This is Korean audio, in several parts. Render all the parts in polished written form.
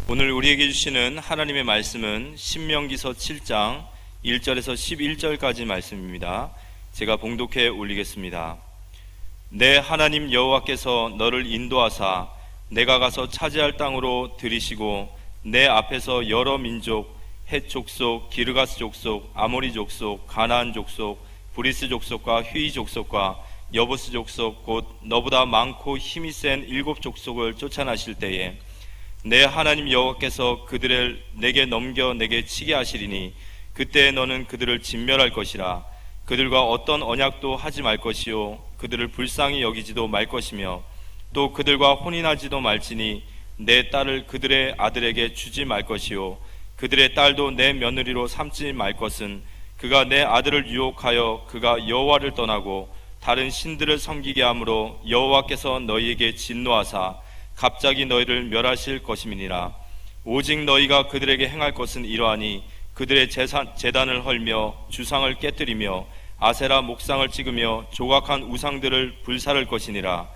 오늘 우리에게 주시는 하나님의 말씀은 신명기서 7장 1절에서 11절까지 말씀입니다. 제가 봉독해 올리겠습니다. 내 하나님 여호와께서 너를 인도하사 내가 가서 차지할 땅으로 들이시고 내 앞에서 여러 민족, 헷 족속, 기르가스 족속, 아모리 족속, 가나안 족속, 브리스 족속과 휘 족속과 여부스 족속 곧 너보다 많고 힘이 센 7 족속을 쫓아나실 때에 내 하나님 여호와께서 그들을 내게 넘겨 내게 치게 하시리니 그때 너는 그들을 진멸할 것이라. 그들과 어떤 언약도 하지 말 것이요 그들을 불쌍히 여기지도 말 것이며 또 그들과 혼인하지도 말지니 내 딸을 그들의 아들에게 주지 말 것이요 그들의 딸도 내 며느리로 삼지 말 것은 그가 내 아들을 유혹하여 그가 여호와를 떠나고 다른 신들을 섬기게 함으로 여호와께서 너희에게 진노하사 갑자기 너희를 멸하실 것임이니라. 오직 너희가 그들에게 행할 것은 이러하니 그들의 제단을 헐며 주상을 깨뜨리며 아세라 목상을 찍으며 조각한 우상들을 불사를 것이니라.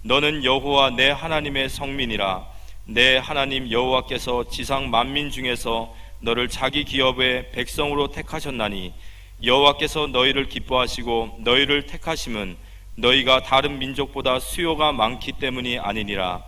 너는 여호와 내 하나님의 성민이라. 내 하나님 여호와께서 지상 만민 중에서 너를 자기 기업의 백성으로 택하셨나니 여호와께서 너희를 기뻐하시고 너희를 택하심은 너희가 다른 민족보다 수요가 많기 때문이 아니니라.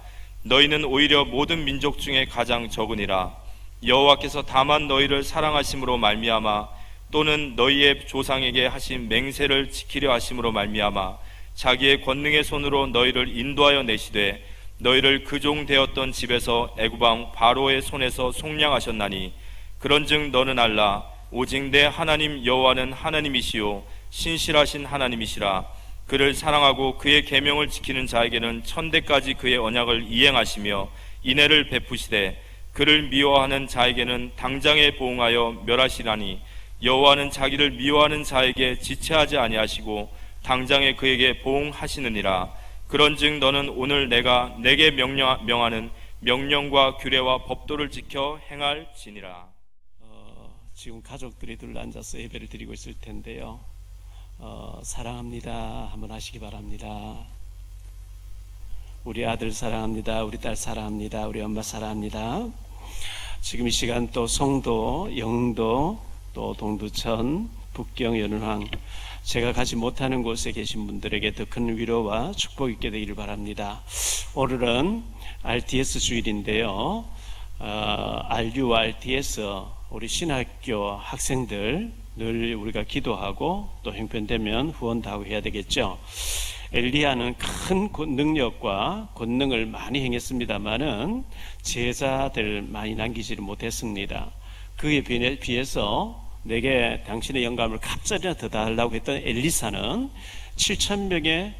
너희는 오히려 모든 민족 중에 가장 적으니라. 여호와께서 다만 너희를 사랑하심으로 말미암아 또는 너희의 조상에게 하신 맹세를 지키려 하심으로 말미암아 자기의 권능의 손으로 너희를 인도하여 내시되 너희를 그 종 되었던 집에서 애굽 왕 바로의 손에서 속량하셨나니 그런즉 너는 알라. 오직 내 하나님 여호와는 하나님이시요 신실하신 하나님이시라. 그를 사랑하고 그의 계명을 지키는 자에게는 천대까지 그의 언약을 이행하시며 인애를 베푸시되 그를 미워하는 자에게는 당장에 보응하여 멸하시라니 여호와는 자기를 미워하는 자에게 지체하지 아니하시고 당장에 그에게 보응하시느니라. 그런즉 너는 오늘 내가 내게 명하는 명령과 규례와 법도를 지켜 행할지니라. 지금 가족들이 둘러앉아서 예배를 드리고 있을 텐데요. 사랑합니다 한번 하시기 바랍니다. 우리 아들 사랑합니다. 우리 딸 사랑합니다. 우리 엄마 사랑합니다. 지금 이 시간 또 송도, 영도, 또 동두천, 북경, 연운항 제가 가지 못하는 곳에 계신 분들에게 더 큰 위로와 축복이 있게 되기를 바랍니다. 오늘은 RTS 주일인데요. RU와 RTS 우리 신학교 학생들 늘 우리가 기도하고 또 형편되면 후원도 하고 해야 되겠죠. 엘리야는 큰 능력과 권능을 많이 행했습니다마는 제자들 많이 남기지를 못했습니다. 그에 비해서 내게 당신의 영감을 갑자기나 더 달라고 했던 엘리사는 7,000명의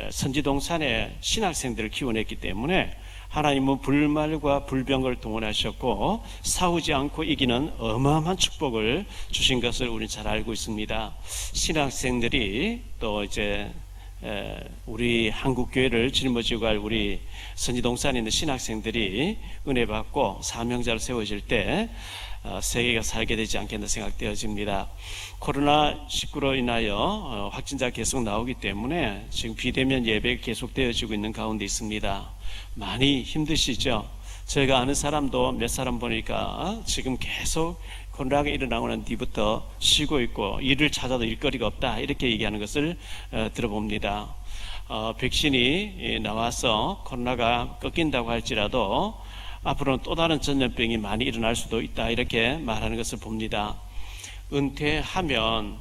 선지동산의 신학생들을 키워냈기 때문에 하나님은 불말과 불병을 동원하셨고 싸우지 않고 이기는 어마어마한 축복을 주신 것을 우리는 잘 알고 있습니다. 신학생들이 또 이제 우리 한국교회를 짊어지고 갈 우리 선지동산에 있는 신학생들이 은혜 받고 사명자로 세워질 때 세계가 살게 되지 않겠나 생각되어집니다. 코로나19로 인하여 확진자 계속 나오기 때문에 지금 비대면 예배가 계속되어지고 있는 가운데 있습니다. 많이 힘드시죠? 저희가 아는 사람도 몇 사람 보니까 지금 계속 코로나가 일어나고 난 뒤부터 쉬고 있고 일을 찾아도 일거리가 없다 이렇게 얘기하는 것을 들어봅니다. 백신이 나와서 코로나가 꺾인다고 할지라도 앞으로는 또 다른 전염병이 많이 일어날 수도 있다 이렇게 말하는 것을 봅니다. 은퇴하면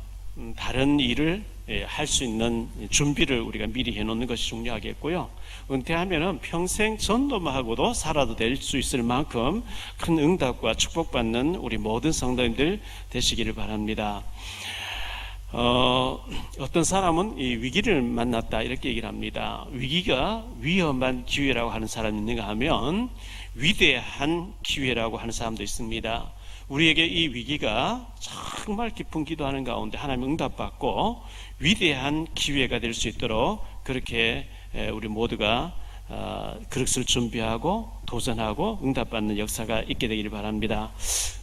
다른 일을 할 수 있는 준비를 우리가 미리 해놓는 것이 중요하겠고요. 은퇴하면은 평생 전도만 하고도 살아도 될 수 있을 만큼 큰 응답과 축복받는 우리 모든 성도님들 되시기를 바랍니다. 어떤 사람은 이 위기를 만났다 이렇게 얘기를 합니다. 위기가 위험한 기회라고 하는 사람이 있는가 하면 위대한 기회라고 하는 사람도 있습니다. 우리에게 이 위기가 정말 깊은 기도하는 가운데 하나님 응답받고 위대한 기회가 될 수 있도록 그렇게 우리 모두가 그릇을 준비하고 도전하고 응답받는 역사가 있게 되기를 바랍니다.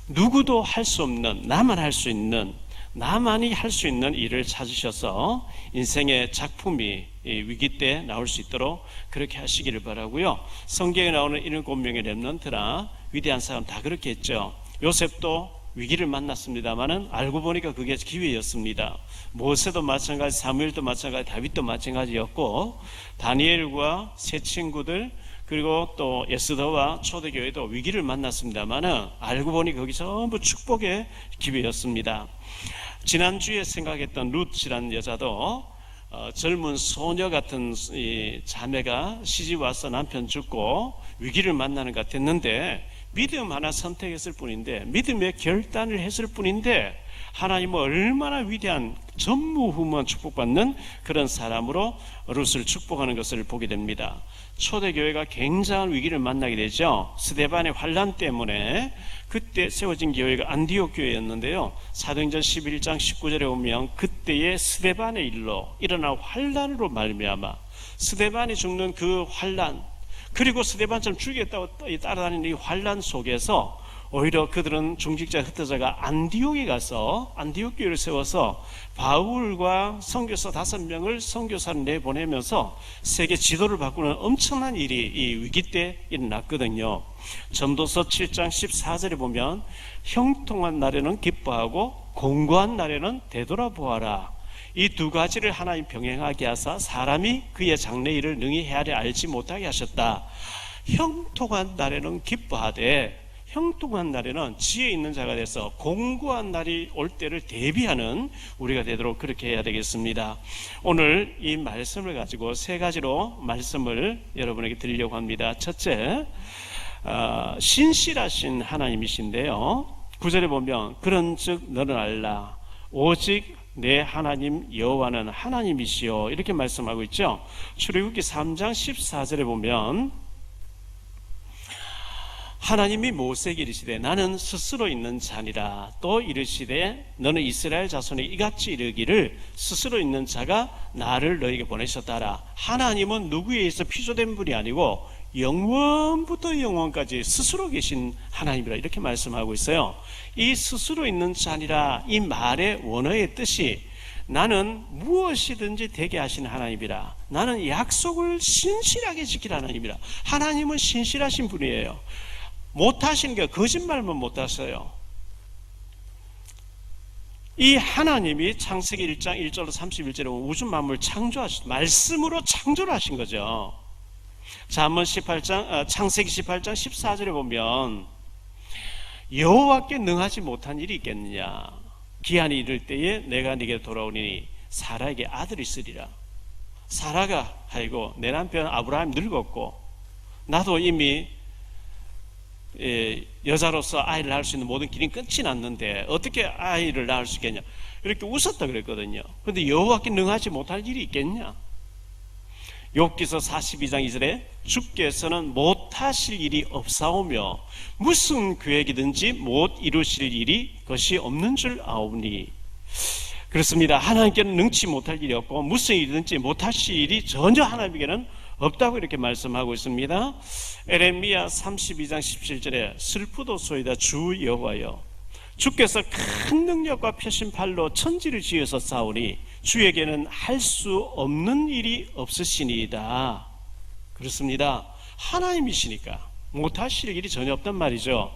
누구도 할 수 없는, 나만 할 수 있는, 나만이 할 수 있는 일을 찾으셔서 인생의 작품이 위기 때 나올 수 있도록 그렇게 하시기를 바라고요. 성경에 나오는 7명의 렘넌트나 위대한 사람 다 그렇게 했죠. 요셉도 위기를 만났습니다만은 알고 보니까 그게 기회였습니다. 모세도 마찬가지, 사무엘도 마찬가지, 다윗도 마찬가지였고, 다니엘과 세 친구들 그리고 또 에스더와 초대교회도 위기를 만났습니다만은 알고 보니 거기 전부 축복의 기회였습니다. 지난주에 생각했던 룻이라는 여자도 젊은 소녀 같은 이 자매가 시집 와서 남편 죽고 위기를 만나는 것 같았는데 믿음 하나 선택했을 뿐인데, 믿음의 결단을 했을 뿐인데 하나님은 얼마나 위대한 전무후무한 축복받는 그런 사람으로 룻을 축복하는 것을 보게 됩니다. 초대교회가 굉장한 위기를 만나게 되죠. 스데반의 환란 때문에 그때 세워진 교회가 안디옥 교회였는데요. 사도행전 11장 19절에 보면 그때의 스데반의 일로 일어난 환란으로 말미암아 스데반이 죽는 그 환란, 그리고 스데반처럼 죽이겠다고 따라다니는 이 환란 속에서 오히려 그들은 중직자 흩어져가 안디옥에 가서 안디옥 교회를 세워서 바울과 선교사 5명을 선교사를 내보내면서 세계 지도를 바꾸는 엄청난 일이 이 위기 때 일어났거든요. 전도서 7장 14절에 보면 형통한 날에는 기뻐하고 공고한 날에는 되돌아보아라. 이 두 가지를 하나님 병행하게 하사 사람이 그의 장래일을 능히 헤아려 알지 못하게 하셨다. 형통한 날에는 기뻐하되 형통한 날에는 지혜 있는 자가 돼서 공고한 날이 올 때를 대비하는 우리가 되도록 그렇게 해야 되겠습니다. 오늘 이 말씀을 가지고 3가지로 말씀을 여러분에게 드리려고 합니다. 첫째, 신실하신 하나님이신데요. 9절에 보면 그런즉 너는 알라 오직 내 하나님 여호와는 하나님이시요, 이렇게 말씀하고 있죠. 출애굽기 3장 14절에 보면 하나님이 모세에게 이르시되 나는 스스로 있는 자니라. 또 이르시되 너는 이스라엘 자손에 이같이 이르기를 스스로 있는 자가 나를 너에게 보내셨다라. 하나님은 누구에 의해서 피조된 분이 아니고 영원부터 영원까지 스스로 계신 하나님이라, 이렇게 말씀하고 있어요. 이 스스로 있는 자니라 이 말의 원어의 뜻이 나는 무엇이든지 되게 하시는 하나님이라, 나는 약속을 신실하게 지키는 하나님이라. 하나님은 신실하신 분이에요. 못하시는 게 거짓말만 못하셔요. 이 하나님이 창세기 1장 1절로 31절에 우주 만물을 창조하신, 말씀으로 창조를 하신 거죠. 자, 한번 창세기 18장 14절에 보면 여호와께 능하지 못한 일이 있겠느냐. 기한이 이를 때에 내가 네게 돌아오니 사라에게 아들이 있으리라. 사라가 아이고 내 남편 아브라함 늙었고 나도 이미 여자로서 아이를 낳을 수 있는 모든 길이 끝이 났는데 어떻게 아이를 낳을 수 있겠냐, 이렇게 웃었다 그랬거든요. 그런데 여호와께 능하지 못할 일이 있겠냐. 욥기서 42장 2절에 주께서는 못하실 일이 없사오며 무슨 계획이든지 못 이루실 일이 것이 없는 줄 아오니. 그렇습니다. 하나님께는 능치 못할 일이 없고 무슨 일이든지 못하실 일이 전혀 하나님께는 없다고 이렇게 말씀하고 있습니다. 에레미야 32장 17절에 슬프도소이다 주 여호와여 주께서 큰 능력과 펴신 팔로 천지를 지어서 싸우니 주에게는 할 수 없는 일이 없으시니이다. 그렇습니다. 하나님이시니까 못하실 일이 전혀 없단 말이죠.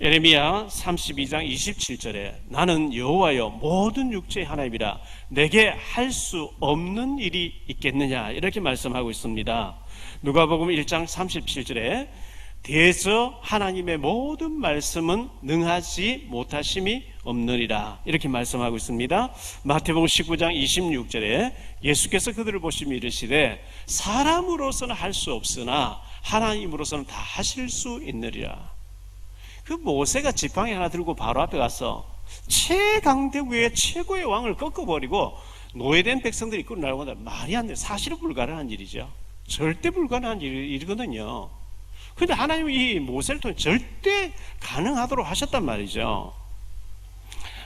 에레미야 32장 27절에 나는 여호와여 모든 육체의 하나님이라 내게 할 수 없는 일이 있겠느냐, 이렇게 말씀하고 있습니다. 누가복음 1장 37절에 대저 하나님의 모든 말씀은 능하지 못하심이 없느니라, 이렇게 말씀하고 있습니다. 마태복음 19장 26절에 예수께서 그들을 보시며 이르시되 사람으로서는 할 수 없으나 하나님으로서는 다 하실 수 있느니라. 그 모세가 지팡이 하나 들고 바로 앞에 가서 최강대국의 최고의 왕을 꺾어버리고 노예된 백성들이 이끌어 나오고 말이 안 돼. 사실은 불가능한 일이죠. 절대 불가능한 일이거든요. 그런데 하나님이 이 모세를 통해 절대 가능하도록 하셨단 말이죠.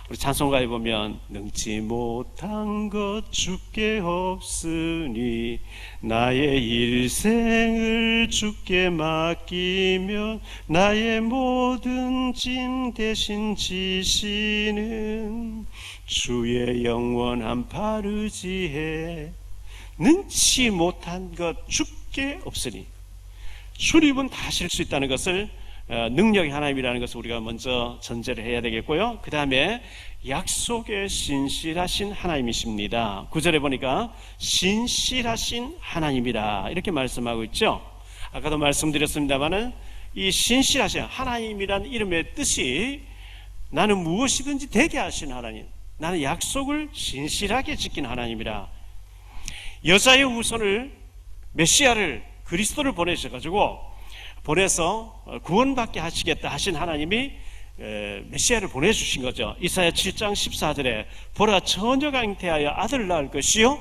우리 찬송가에 보면 능치 못한 것 주께 없으니 나의 일생을 주께 맡기면 나의 모든 짐 대신 지시는 주의 영원한 파르지에 능치 못한 것 주께 없으니, 주님은 다 하실 수 있다는 것을, 능력의 하나님이라는 것을 우리가 먼저 전제를 해야 되겠고요. 그 다음에 약속에 신실하신 하나님이십니다. 9절에 보니까 신실하신 하나님이라 이렇게 말씀하고 있죠. 아까도 말씀드렸습니다마는 이 신실하신 하나님이란 이름의 뜻이 나는 무엇이든지 되게 하신 하나님, 나는 약속을 신실하게 지킨 하나님이라. 여자의 후손을, 메시아를, 그리스도를 보내서 구원받게 하시겠다 하신 하나님이 메시아를 보내주신 거죠. 이사야 7장 14절에 보라, 처녀가 잉태하여 아들을 낳을 것이요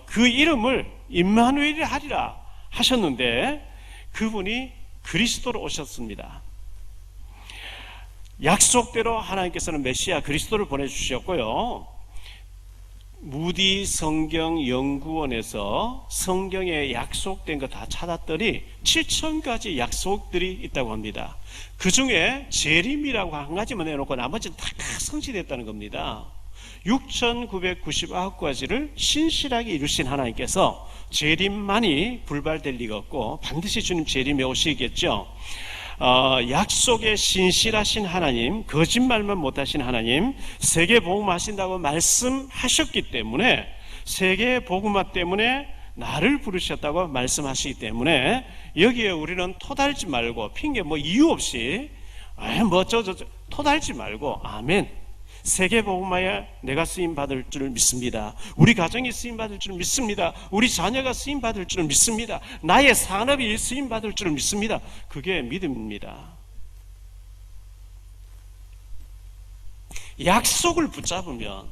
그 이름을 임마누엘이 하리라 하셨는데, 그분이 그리스도로 오셨습니다. 약속대로 하나님께서는 메시아 그리스도를 보내주셨고요. 무디 성경 연구원에서 성경에 약속된 거 다 찾았더니 7,000가지 약속들이 있다고 합니다. 그 중에 재림이라고 한 가지만 해놓고 나머지는 다 성취됐다는 겁니다. 6,999가지를 신실하게 이루신 하나님께서 재림만이 불발될 리가 없고 반드시 주님 재림에 오시겠죠. 약속에 신실하신 하나님, 거짓말만 못하신 하나님, 세계복음화 하신다고 말씀하셨기 때문에, 세계복음화 때문에 나를 부르셨다고 말씀하시기 때문에 여기에 우리는 토달지 말고, 핑계 이유 없이 토달지 말고, 아멘, 세계복음화에 내가 쓰임받을 줄 믿습니다. 우리 가정이 쓰임받을 줄 믿습니다. 우리 자녀가 쓰임받을 줄 믿습니다. 나의 산업이 쓰임받을 줄 믿습니다. 그게 믿음입니다. 약속을 붙잡으면,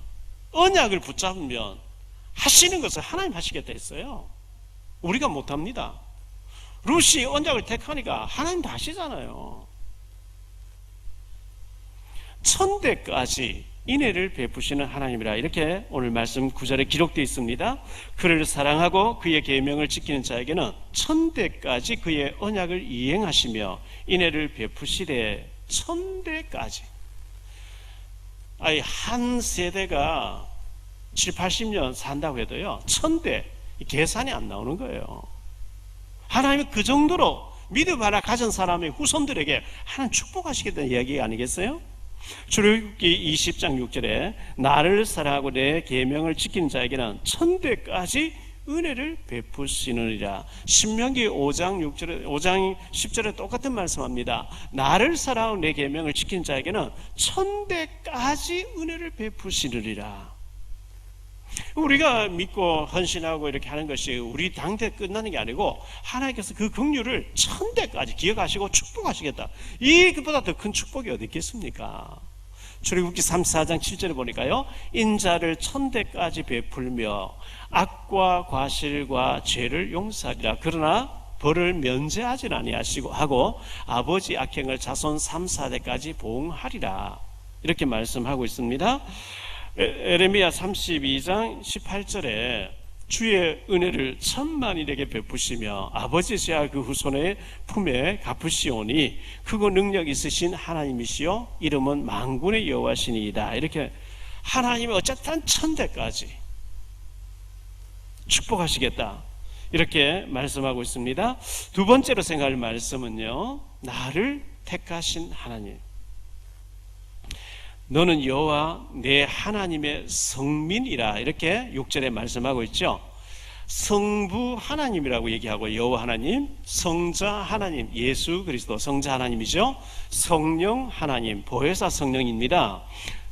언약을 붙잡으면 하시는 것을 하나님 하시겠다 했어요. 우리가 못합니다. 룻이 언약을 택하니까 하나님 다 하시잖아요. 천대까지 인애를 베푸시는 하나님이라, 이렇게 오늘 말씀 9절에 기록되어 있습니다. 그를 사랑하고 그의 계명을 지키는 자에게는 천대까지 그의 언약을 이행하시며 인애를 베푸시되. 천대까지. 한 세대가 7, 80년 산다고 해도요, 천대 계산이 안 나오는 거예요. 하나님은 그 정도로 믿음 하나 가진 사람의 후손들에게 하나님 축복하시겠다는 이야기 아니겠어요? 출애굽기 20장 6절에 나를 사랑하고 내 계명을 지키는 자에게는 천대까지 은혜를 베푸시느니라. 신명기 5장 10절에 똑같은 말씀합니다. 나를 사랑하고 내 계명을 지키는 자에게는 천대까지 은혜를 베푸시느니라. 우리가 믿고 헌신하고 이렇게 하는 것이 우리 당대 끝나는 게 아니고, 하나님께서 그 긍휼을 천대까지 기억하시고 축복하시겠다. 이것보다 더 큰 축복이 어디 있겠습니까? 출애굽기 34장 7절에 보니까요, 인자를 천대까지 베풀며 악과 과실과 죄를 용서하리라. 그러나 벌을 면제하지 아니하시고 하고 아버지 악행을 자손 3, 4대까지 보응하리라. 이렇게 말씀하고 있습니다. 에레미야 32장 18절에 주의 은혜를 천만인에게 베푸시며 아버지 제와 그 후손의 품에 갚으시오니 크고 능력 있으신 하나님이시요 이름은 만군의 여호와시니이다. 이렇게 하나님이 어쨌든 천대까지 축복하시겠다, 이렇게 말씀하고 있습니다. 두 번째로 생각할 말씀은요, 나를 택하신 하나님, 너는 여호와 내 하나님의 성민이라, 이렇게 6절에 말씀하고 있죠. 성부 하나님이라고 얘기하고, 여호와 하나님, 성자 하나님, 예수 그리스도 성자 하나님이죠. 성령 하나님, 보혜사 성령입니다.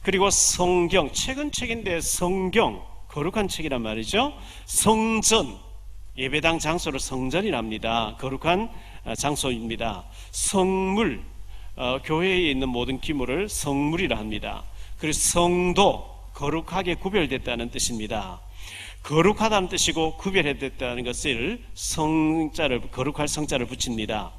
그리고 성경, 최근 책인데 성경, 거룩한 책이란 말이죠. 성전, 예배당 장소를 성전이랍니다. 거룩한 장소입니다. 성물, 교회에 있는 모든 기물을 성물이라 합니다. 그리고 성도, 거룩하게 구별됐다는 뜻입니다. 거룩하다는 뜻이고 구별됐다는 것을 거룩할 성자를 붙입니다.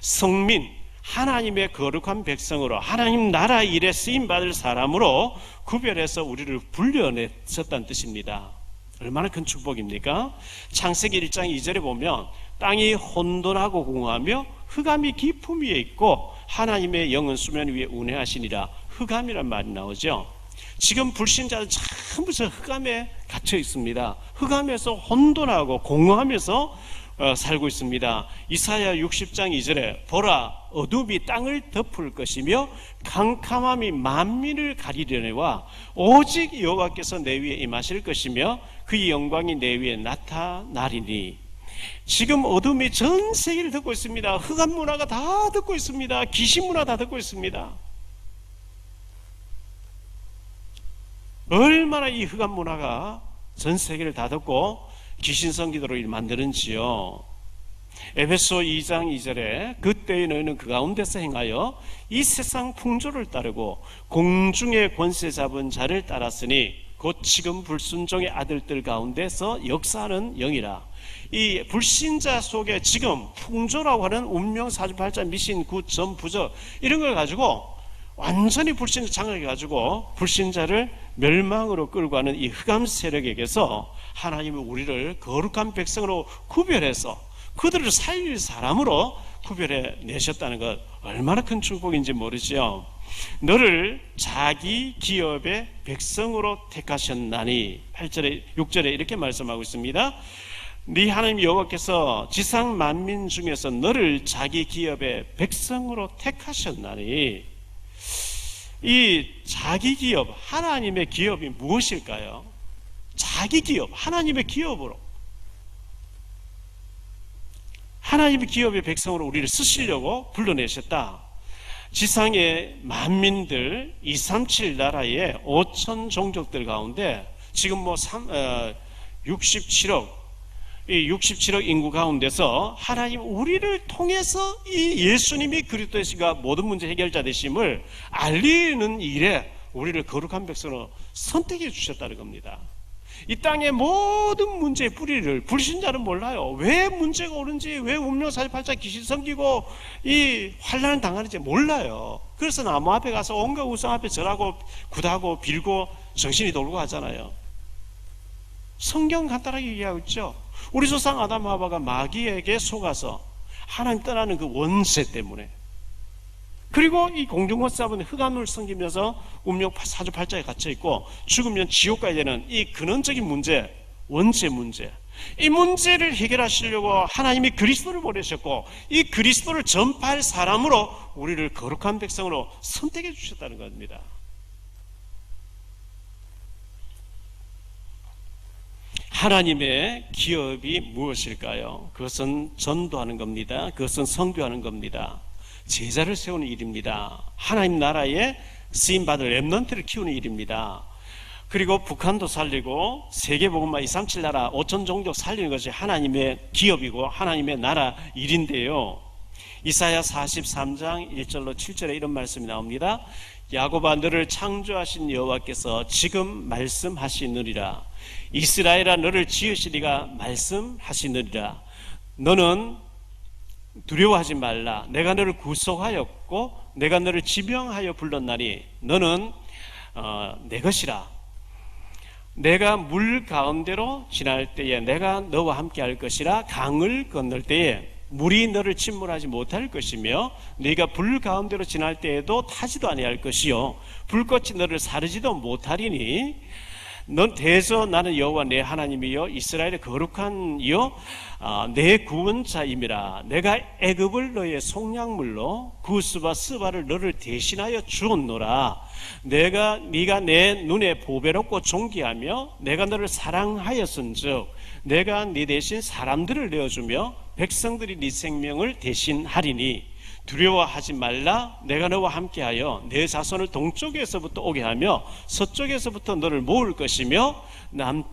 성민, 하나님의 거룩한 백성으로, 하나님 나라 일에 쓰임받을 사람으로 구별해서 우리를 불려냈었다는 뜻입니다. 얼마나 큰 축복입니까? 창세기 1장 2절에 보면 땅이 혼돈하고 공허하며 흑암이 깊음 위에 있고 하나님의 영은 수면 위에 운행하시니라. 흑암이란 말이 나오죠. 지금 불신자는 전부 저 흑암에 갇혀 있습니다. 흑암에서 혼돈하고 공허하면서 살고 있습니다. 이사야 60장 2절에 보라 어둠이 땅을 덮을 것이며 캄캄함이 만민을 가리려니와 오직 여호와께서 내 위에 임하실 것이며 그의 영광이 내 위에 나타나리니. 지금 어둠이 전 세계를 덮고 있습니다. 흑암 문화가 다 덮고 있습니다. 귀신 문화 다 덮고 있습니다. 얼마나 이 흑암 문화가 전 세계를 다 덮고 귀신성 기도를 만드는지요. 에베소 2장 2절에 그때의 너희는 그 가운데서 행하여 이 세상 풍조를 따르고 공중의 권세 잡은 자를 따랐으니 곧 지금 불순종의 아들들 가운데서 역사하는 영이라. 이 불신자 속에 지금 풍조라고 하는 운명 사주팔자 미신 굿 전부적 이런 걸 가지고 완전히 불신자 장악해가지고 불신자를 멸망으로 끌고 가는 이 흑암 세력에게서 하나님은 우리를 거룩한 백성으로 구별해서 그들을 살릴 사람으로 구별해 내셨다는 것 얼마나 큰 축복인지 모르죠. 너를 자기 기업의 백성으로 택하셨나니 8절에 6절에 이렇게 말씀하고 있습니다. 네 하나님 여호와께서 지상 만민 중에서 너를 자기 기업의 백성으로 택하셨나니. 이 자기 기업, 하나님의 기업이 무엇일까요? 자기 기업, 하나님의 기업으로 하나님의 기업의 백성으로 우리를 쓰시려고 불러내셨다. 지상의 만민들 237 나라의 5천 종족들 가운데 지금 67억 인구 가운데서 하나님 우리를 통해서 이 예수님이 그리스도이시가 모든 문제 해결자 되심을 알리는 일에 우리를 거룩한 백성으로 선택해 주셨다는 겁니다. 이 땅의 모든 문제의 뿌리를 불신자는 몰라요. 왜 문제가 오는지, 왜 운명 사주팔자 귀신 섬기고 이 환난을 당하는지 몰라요. 그래서 나무 앞에 가서 온갖 우상 앞에 절하고 굿하고 빌고 정신이 돌고 하잖아요. 성경 간단하게 얘기하고 있죠. 우리 조상 아담 하와가 마귀에게 속아서 하나님 떠나는 그 원죄 때문에, 그리고 이 공중권세하는 흑암을 섬기면서 운명 사주팔자에 갇혀있고 죽으면 지옥 가야 되는 이 근원적인 문제, 원죄 문제, 이 문제를 해결하시려고 하나님이 그리스도를 보내셨고 이 그리스도를 전파할 사람으로 우리를 거룩한 백성으로 선택해 주셨다는 겁니다. 하나님의 기업이 무엇일까요? 그것은 전도하는 겁니다. 그것은 선교하는 겁니다. 제자를 세우는 일입니다. 하나님 나라에 쓰임받을 렘넌트를 키우는 일입니다. 그리고 북한도 살리고 세계복음화 237 나라 5천 종족 살리는 것이 하나님의 기업이고 하나님의 나라 일인데요. 이사야 43장 1절로 7절에 이런 말씀이 나옵니다. 야곱아 너를 창조하신 여호와께서 지금 말씀하시느니라. 이스라엘아 너를 지으시리가 말씀하시느니라. 너는 두려워하지 말라. 내가 너를 구속하였고 내가 너를 지명하여 불렀나니 너는 내 것이라. 내가 물 가운데로 지날 때에 내가 너와 함께 할 것이라. 강을 건널 때에 물이 너를 침몰하지 못할 것이며 네가 불 가운데로 지날 때에도 타지도 아니할 것이요 불꽃이 너를 사르지도 못하리니 넌 대저 나는 여호와 내 하나님이요 이스라엘의 거룩한 이요 내 구원자임이라. 내가 애굽을 너의 속량물로 구스바 스바를 너를 대신하여 주었노라. 네가 내 눈에 보배롭고 존귀하며 내가 너를 사랑하였은즉 내가 네 대신 사람들을 내어주며 백성들이 네 생명을 대신하리니 두려워하지 말라. 내가 너와 함께하여 내 자손을 동쪽에서부터 오게 하며 서쪽에서부터 너를 모을 것이며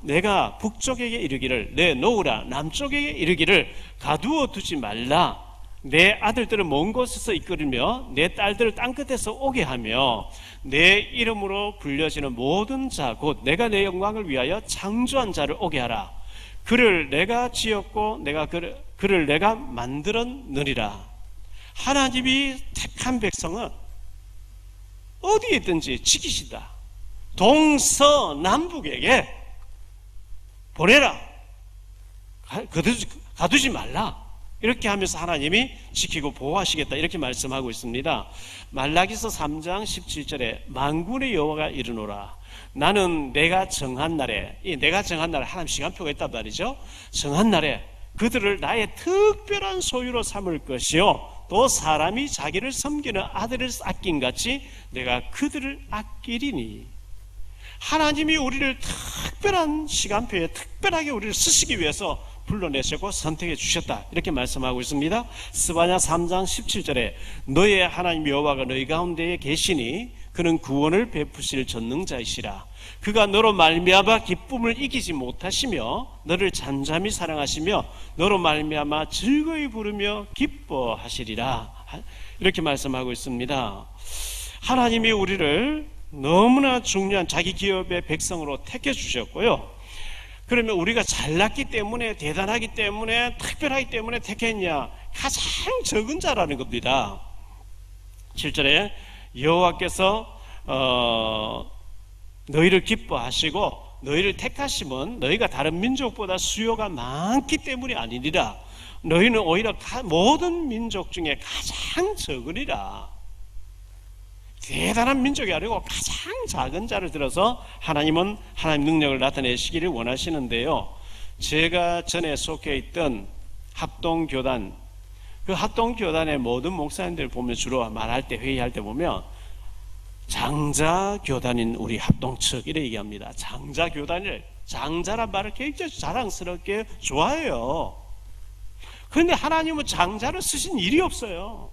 내가 북쪽에게 이르기를 내 놓으라. 남쪽에게 이르기를 가두어 두지 말라. 내 아들들을 먼 곳에서 이끌으며 내 딸들을 땅끝에서 오게 하며 내 이름으로 불려지는 모든 자 곧 내가 내 영광을 위하여 창조한 자를 오게 하라. 그를 내가 지었고 내가 그를 내가 만들었느니라. 하나님이 택한 백성은 어디에 있든지 지키시다. 동서남북에게 보내라. 가두지 말라. 이렇게 하면서 하나님이 지키고 보호하시겠다 이렇게 말씀하고 있습니다. 말라기서 3장 17절에 만군의 여호와가 이르노라. 나는 내가 정한 날에, 이 내가 정한 날에 하나님 시간표가 있단 말이죠. 정한 날에 그들을 나의 특별한 소유로 삼을 것이요 또 사람이 자기를 섬기는 아들을 아낀 같이 내가 그들을 아끼리니. 하나님이 우리를 특별한 시간표에 특별하게 우리를 쓰시기 위해서 불러내시고 선택해 주셨다 이렇게 말씀하고 있습니다. 스바냐 3장 17절에 너의 하나님 여호와가 너희 가운데에 계시니 그는 구원을 베푸실 전능자이시라. 그가 너로 말미암아 기쁨을 이기지 못하시며 너를 잠잠히 사랑하시며 너로 말미암아 즐거이 부르며 기뻐하시리라. 이렇게 말씀하고 있습니다. 하나님이 우리를 너무나 중요한 자기 기업의 백성으로 택해 주셨고요. 그러면 우리가 잘났기 때문에, 대단하기 때문에, 특별하기 때문에 택했냐? 가장 적은 자라는 겁니다. 7절에 여호와께서 너희를 기뻐하시고 너희를 택하심은 너희가 다른 민족보다 수요가 많기 때문이 아니니라. 너희는 오히려 모든 민족 중에 가장 적으리라. 대단한 민족이 아니고 가장 작은 자를 들어서 하나님은 하나님 능력을 나타내시기를 원하시는데요. 제가 전에 속해 있던 합동교단, 그 합동교단의 모든 목사님들 보면 주로 말할 때, 회의할 때 보면 장자교단인 우리 합동 측 이래 얘기합니다. 장자교단을, 장자란 말을 굉장히 자랑스럽게 좋아해요. 그런데 하나님은 장자를 쓰신 일이 없어요.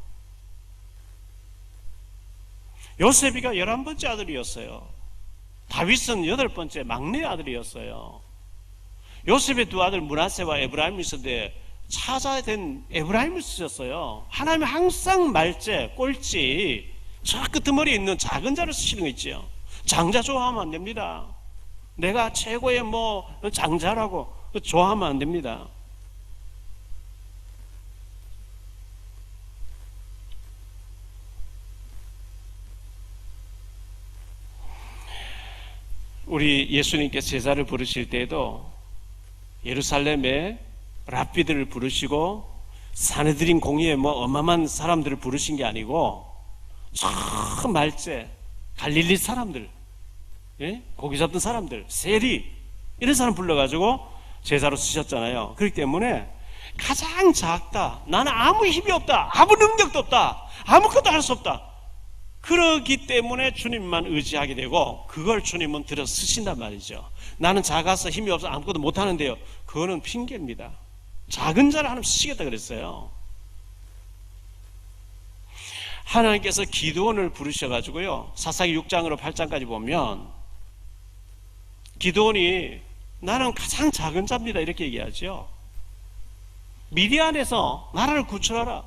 요셉이가 11번째 아들이었어요. 다윗은 8번째 막내 아들이었어요. 요셉의 두 아들 므낫세와 에브라임이 있었는데 차자된 에브라임을 쓰셨어요. 하나님은 항상 말째, 꼴찌, 저 끄트머리에 있는 작은 자를 쓰시는 거 있죠. 장자 좋아하면 안 됩니다. 내가 최고의 장자라고 좋아하면 안 됩니다. 우리 예수님께서 제사를 부르실 때에도 예루살렘에 랍비들을 부르시고 사내들인 공의에 어마어마한 사람들을 부르신 게 아니고 저 말째 갈릴리 사람들, 예? 고기 잡던 사람들, 세리 이런 사람 불러가지고 제사로 쓰셨잖아요. 그렇기 때문에 가장 작다, 나는 아무 힘이 없다, 아무 능력도 없다, 아무것도 할 수 없다, 그러기 때문에 주님만 의지하게 되고 그걸 주님은 들어 쓰신단 말이죠. 나는 작아서 힘이 없어 아무것도 못하는데요, 그거는 핑계입니다. 작은 자를 하나님 쓰시겠다 그랬어요. 하나님께서 기드온을 부르셔가지고요, 사사기 6장으로 8장까지 보면 기드온이 나는 가장 작은 자입니다 이렇게 얘기하죠. 미디안에서 나라를 구출하라.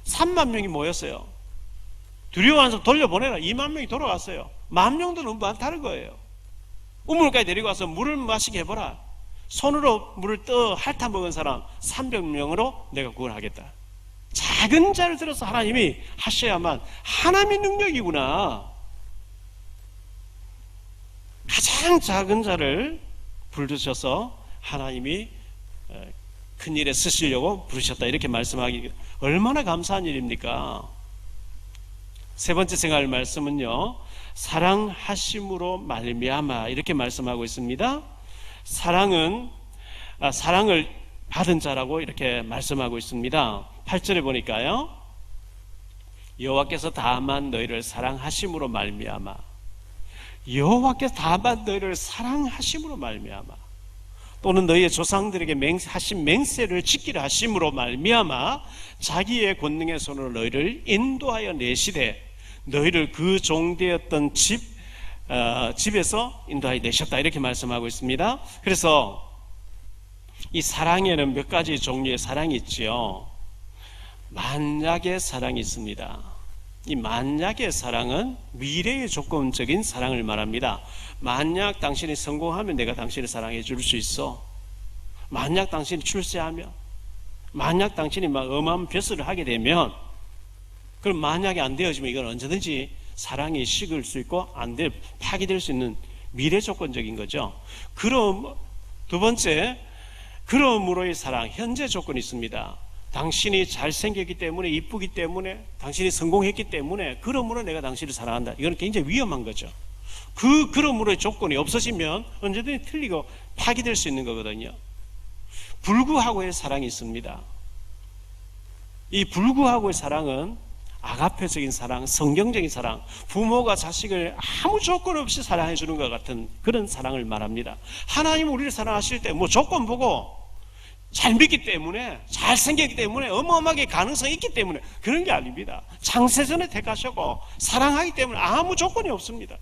3만 명이 모였어요. 두려워해서 돌려보내라. 2만 명이 돌아갔어요. 10,000명도 너무 많다는 거예요. 우물가에 데리고 와서 물을 마시게 해보라. 손으로 물을 핥아 먹은 사람 300명으로 내가 구원하겠다. 작은 자를 들어서 하나님이 하셔야만 하나님의 능력이구나. 가장 작은 자를 부르셔서 하나님이 큰 일에 쓰시려고 부르셨다 이렇게 말씀하기 얼마나 감사한 일입니까? 세 번째 생활 말씀은요, 사랑하심으로 말미암아 이렇게 말씀하고 있습니다. 사랑을 받은 자라고 이렇게 말씀하고 있습니다. 8절에 보니까요, 여호와께서 다만 너희를 사랑하심으로 말미암아, 여호와께서 다만 너희를 사랑하심으로 말미암아, 또는 너희의 조상들에게 하신 맹세를 지키려 하심으로 말미암아 자기의 권능의 손으로 너희를 인도하여 내시되 너희를 그 종되었던 집에서 인도하여 내셨다 이렇게 말씀하고 있습니다. 그래서 이 사랑에는 몇 가지 종류의 사랑이 있지요. 만약의 사랑이 있습니다. 이 만약의 사랑은 미래의 조건적인 사랑을 말합니다. 만약 당신이 성공하면 내가 당신을 사랑해 줄 수 있어. 만약 당신이 출세하면, 만약 당신이 어마어마한 벼슬을 하게 되면, 그럼 만약에 안 되어지면 이건 언제든지 사랑이 식을 수 있고 안 돼 파기될 수 있는 미래 조건적인 거죠. 그럼 두 번째, 그러므로의 사랑, 현재 조건이 있습니다. 당신이 잘생겼기 때문에, 이쁘기 때문에, 당신이 성공했기 때문에, 그러므로 내가 당신을 사랑한다. 이건 굉장히 위험한 거죠. 그러므로의 조건이 없어지면 언제든지 틀리고 파기될 수 있는 거거든요. 불구하고의 사랑이 있습니다. 이 불구하고의 사랑은 아가페적인 사랑, 성경적인 사랑, 부모가 자식을 아무 조건 없이 사랑해 주는 것 같은 그런 사랑을 말합니다. 하나님 우리를 사랑하실 때 뭐 조건 보고 잘 믿기 때문에, 잘생겼기 때문에, 어마어마하게 가능성이 있기 때문에 그런 게 아닙니다. 창세전에 택하셨고 사랑하기 때문에 아무 조건이 없습니다.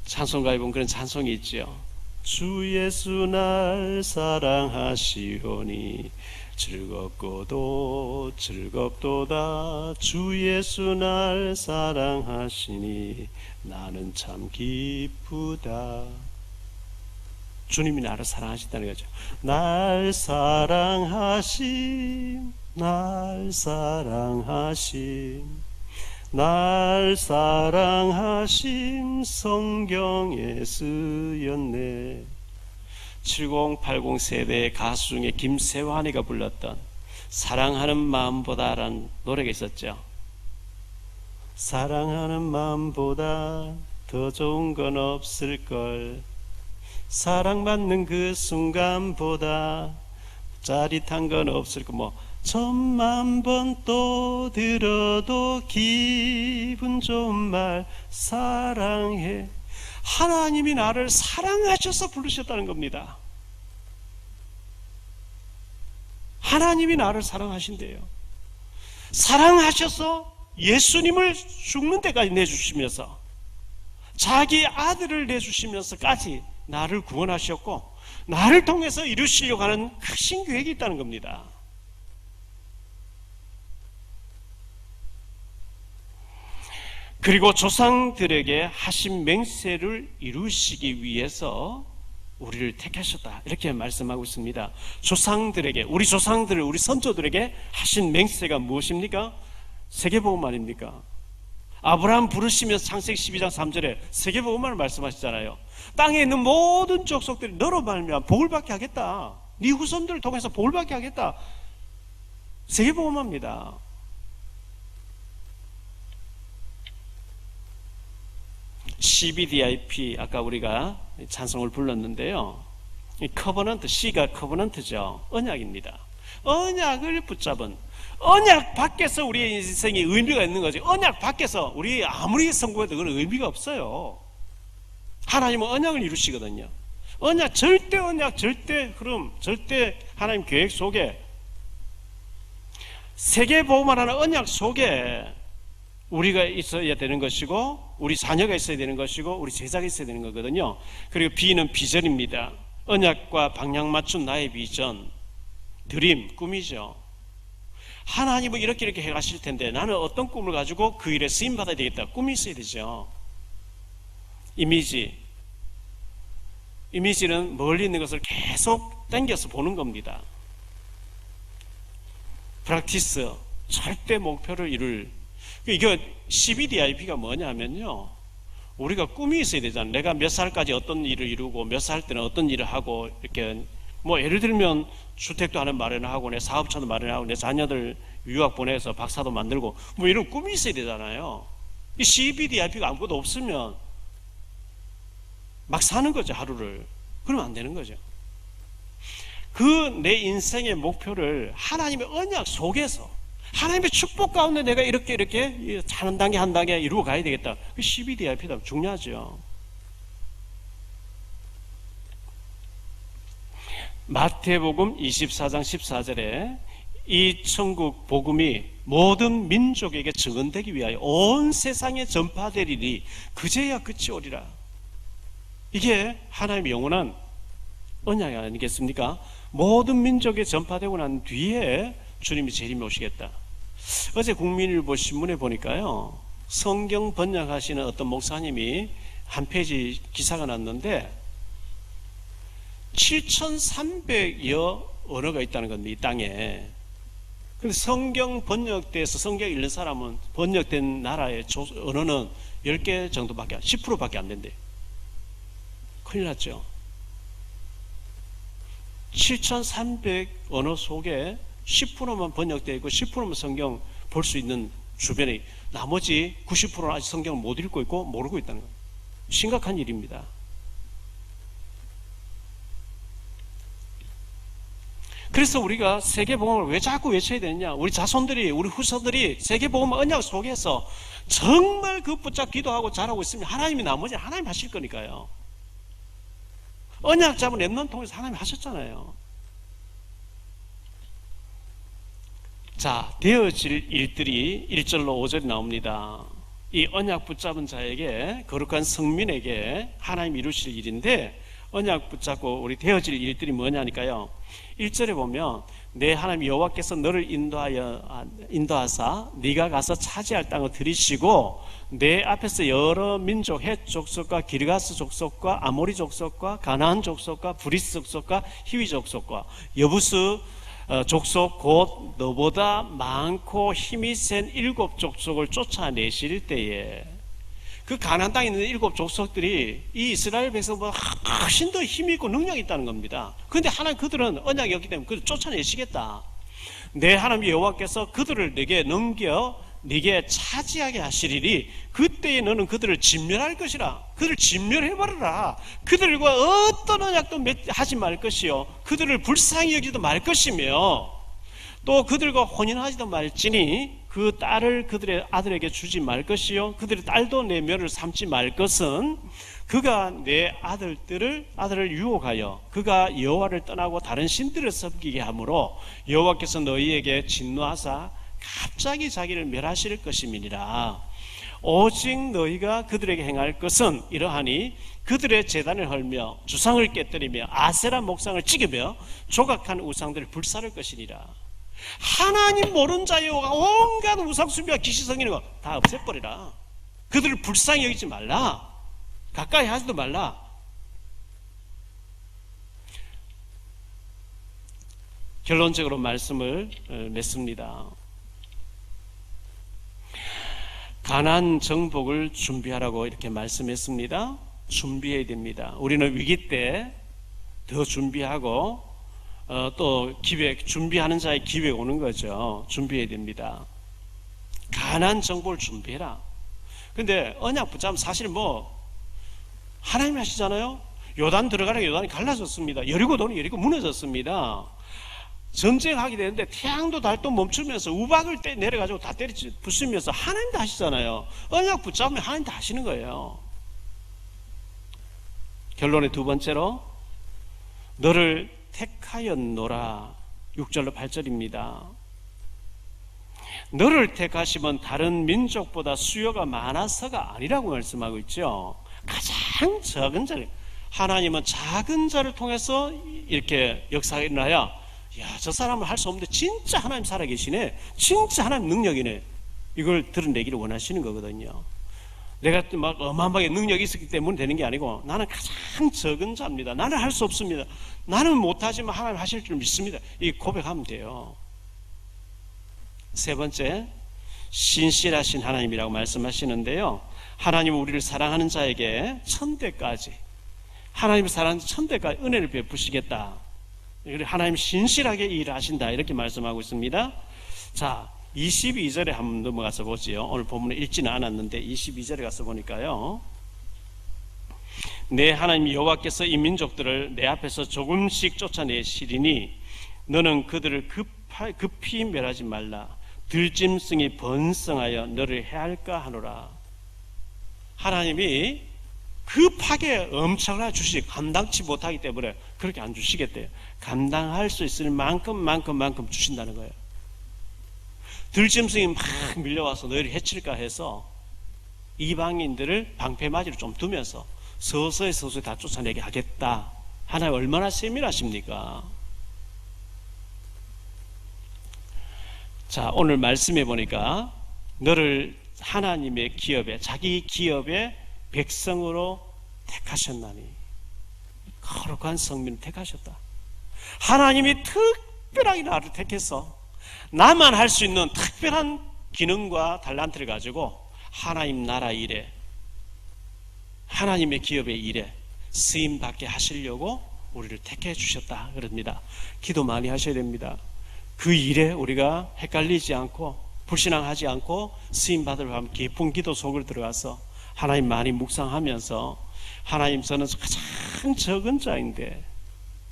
찬송가에 보면 그런 찬송이 있죠. 주 예수 날 사랑하시오니 즐겁고도 즐겁도다. 주 예수 날 사랑하시니 나는 참 기쁘다. 주님이 나를 사랑하신다는 거죠. 날 사랑하심, 날 사랑하심, 날 사랑하심 성경에 쓰였네. 7080 세대의 가수 중에 김세환이가 불렀던 사랑하는 마음보다라는 노래가 있었죠. 사랑하는 마음보다 더 좋은 건 없을걸. 사랑받는 그 순간보다 짜릿한 건 없을걸. 뭐 천만 번 또 들어도 기분 좋은 말 사랑해. 하나님이 나를 사랑하셔서 부르셨다는 겁니다. 하나님이 나를 사랑하신대요. 사랑하셔서 예수님을 죽는 데까지 내주시면서 자기 아들을 내주시면서까지 나를 구원하셨고 나를 통해서 이루시려고 하는 크신 계획이 있다는 겁니다. 그리고 조상들에게 하신 맹세를 이루시기 위해서 우리를 택하셨다. 이렇게 말씀하고 있습니다. 조상들에게, 우리 조상들, 우리 선조들에게 하신 맹세가 무엇입니까? 세계복음 아닙니까? 아브라함 부르시면서 창세기 12장 3절에 세계복음만을 말씀하시잖아요. 땅에 있는 모든 족속들이 너로 말미암아 복을 받게 하겠다. 네 후손들을 통해서 복을 받게 하겠다. 세계복음합니다. CBDIP 아까 우리가 찬송을 불렀는데요. 이 커버넌트, C가 커버넌트죠. 언약입니다. 언약을 붙잡은, 언약 밖에서 우리의 인생이 의미가 있는 거지. 언약 밖에서 우리 아무리 성공해도 그건 의미가 없어요. 하나님은 언약을 이루시거든요. 언약, 절대 흐름, 절대 하나님 계획 속에, 세계복음화라는 언약 속에 우리가 있어야 되는 것이고, 우리 자녀가 있어야 되는 것이고, 우리 제자가 있어야 되는 거거든요. 그리고 B는 비전입니다. 언약과 방향 맞춘 나의 비전, 드림, 꿈이죠. 하나님은 이렇게 해가실 텐데 나는 어떤 꿈을 가지고 그 일에 쓰임받아야 되겠다. 꿈이 있어야 되죠. 이미지는 멀리 있는 것을 계속 당겨서 보는 겁니다. 프랙티스, 절대 목표를 이룰. 이게 CBDIP가 뭐냐면요, 우리가 꿈이 있어야 되잖아요. 내가 몇 살까지 어떤 일을 이루고 몇 살 때는 어떤 일을 하고, 이렇게 뭐 예를 들면 주택도 하나 마련하고 내 사업처도 마련하고 내 자녀들 유학 보내서 박사도 만들고 뭐 이런 꿈이 있어야 되잖아요. 이 CBDIP가 아무것도 없으면 막 사는 거죠, 하루를. 그러면 안 되는 거죠. 그 내 인생의 목표를 하나님의 언약 속에서, 하나님의 축복 가운데 내가 이렇게 한 단계 한 단계 이루어 가야 되겠다. 그 CBDIP다. 중요하죠. 마태복음 24장 14절에 이 천국 복음이 모든 민족에게 증언되기 위하여 온 세상에 전파되리니 그제야 끝이 오리라. 이게 하나님의 영원한 언약이 아니겠습니까? 모든 민족에 전파되고 난 뒤에 주님이 재림에 오시겠다. 어제 국민일보 신문에 보니까요, 성경 번역하시는 어떤 목사님이 한 페이지 기사가 났는데 7,300여 언어가 있다는 건데, 이 땅에. 근데 성경 번역돼서 성경 읽는 사람은 번역된 나라의 언어는 10개 정도밖에, 10%밖에 안 된대요. 큰일 났죠. 7,300 언어 속에 10%만 번역되어 있고 10%만 성경 볼 수 있는 주변에 나머지 90%는 아직 성경을 못 읽고 있고 모르고 있다는 거예요. 심각한 일입니다. 그래서 우리가 세계복음을 왜 자꾸 외쳐야 되느냐? 우리 자손들이, 우리 후손들이 세계복음 언약 속에서 정말 그 붙잡 기도하고 잘하고 있으면 하나님이 나머지 하나님 하실 거니까요. 언약 잡은 랩넌트 통해서 하나님이 하셨잖아요. 자, 되어질 일들이 1절로 5절이 나옵니다. 이 언약 붙잡은 자에게, 거룩한 성민에게 하나님이 이루실 일인데, 언약 붙잡고 우리 되어질 일들이 뭐냐니까요. 1절에 보면 내 하나님 여호와께서 너를 인도하사 네가 가서 차지할 땅을 들이시고 내 앞에서 여러 민족 헷 족속과 기르가스 족속과 아모리 족속과 가나안 족속과 브리스 족속과 히위 족속과 여부스 족속 곧 너보다 많고 힘이 센 7 족속을 쫓아내실 때에, 그 가나안 땅에 있는 7 족속들이 이 이스라엘 백성보다 훨씬 더 힘이 있고 능력이 있다는 겁니다. 그런데 하나님 그들은 언약이 없기 때문에 그들을 쫓아내시겠다. 내 하나님 여호와께서 그들을 내게 넘겨 네게 차지하게 하시리니 그때에 너는 그들을 진멸할 것이라. 그들을 진멸해버려라. 그들과 어떤 언약도 하지 말 것이요 그들을 불쌍히 여기도 말 것이며 또 그들과 혼인하지도 말지니 그 딸을 그들의 아들에게 주지 말 것이요 그들의 딸도 내 멸을 삼지 말 것은 그가 내 아들을 유혹하여 그가 여호와를 떠나고 다른 신들을 섬기게 하므로 여호와께서 너희에게 진노하사 갑자기 자기를 멸하실 것임이니라. 오직 너희가 그들에게 행할 것은 이러하니 그들의 제단을 헐며 주상을 깨뜨리며 아세라 목상을 찌르며 조각한 우상들을 불사를 것이니라. 하나님 모르는 자여 온갖 우상숭배와 기시성이는 거 다 없애버리라. 그들을 불쌍히 여기지 말라. 가까이 하지도 말라. 결론적으로 말씀을 맺습니다. 가나안 정복을 준비하라고 이렇게 말씀했습니다. 준비해야 됩니다. 우리는 위기 때 더 준비하고 또 준비하는 자의 기회가 오는 거죠. 준비해야 됩니다. 가나안 정복을 준비해라. 근데 언약 붙잡으면 사실 하나님이 하시잖아요. 요단 들어가라 요단이 갈라졌습니다. 여리고도는 여리고 무너졌습니다. 전쟁하게 되는데 태양도 달도 멈추면서 우박을 내려가지고 다 부수면서 하나님도 하시잖아요. 언약 붙잡으면 하나님도 하시는 거예요. 결론의 두 번째로 너를 택하였노라. 6절로 8절입니다. 너를 택하시면 다른 민족보다 수요가 많아서가 아니라고 말씀하고 있죠. 가장 적은 자를, 하나님은 작은 자를 통해서 이렇게 역사가 일어나야 저 사람은 할 수 없는데 진짜 하나님 살아계시네, 진짜 하나님 능력이네, 이걸 드러내기를 원하시는 거거든요. 내가 막 어마어마하게 능력이 있었기 때문에 되는 게 아니고 나는 가장 적은 자입니다. 나는 할 수 없습니다. 나는 못하지만 하나님 하실 줄 믿습니다. 이 고백하면 돼요. 세 번째, 신실하신 하나님이라고 말씀하시는데요. 하나님은 우리를 사랑하는 자에게 천대까지, 하나님을 사랑하는 천대까지 은혜를 베푸시겠다. 하나님 신실하게 일하신다 이렇게 말씀하고 있습니다. 자, 22절에 한번 넘어가서 보지요. 오늘 본문에 읽지는 않았는데 22절에 가서 보니까요, 내 하나님 여호와께서 이 민족들을 내 앞에서 조금씩 쫓아내시리니 너는 그들을 급히 멸하지 말라. 들짐승이 번성하여 너를 해할까 하노라. 하나님이 급하게 엄청나게 감당치 못하기 때문에 그렇게 안 주시겠대요. 감당할 수 있을 만큼 주신다는 거예요. 들짐승이 막 밀려와서 너희를 해칠까 해서 이방인들을 방패맞이로 좀 두면서 서서히 다 쫓아내게 하겠다. 하나님 얼마나 세밀하십니까? 자, 오늘 말씀해 보니까 너를 하나님의 기업에, 자기 기업의 백성으로 택하셨나니, 거룩한 성민을 택하셨다. 하나님이 특별하게 나를 택해서 나만 할 수 있는 특별한 기능과 달란트를 가지고 하나님 나라 일에, 하나님의 기업의 일에 쓰임받게 하시려고 우리를 택해 주셨다 그럽니다. 기도 많이 하셔야 됩니다. 그 일에 우리가 헷갈리지 않고 불신앙하지 않고 쓰임받으려 하면 깊은 기도 속으로 들어가서 하나님 많이 묵상하면서, 하나님 저는 가장 적은 자인데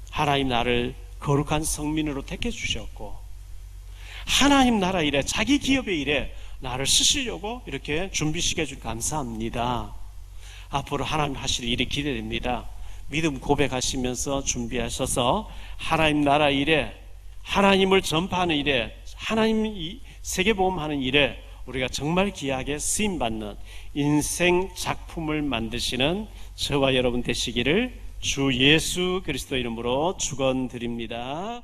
하나님 나를 거룩한 성민으로 택해 주셨고 하나님 나라 일에, 자기 기업의 일에 나를 쓰시려고 이렇게 준비시켜 준 감사합니다. 앞으로 하나님 하실 일이 기대됩니다. 믿음 고백하시면서 준비하셔서 하나님 나라 일에, 하나님을 전파하는 일에, 하나님 세계복음하는 일에 우리가 정말 귀하게 쓰임받는 인생 작품을 만드시는 저와 여러분 되시기를 주 예수 그리스도 이름으로 축원드립니다.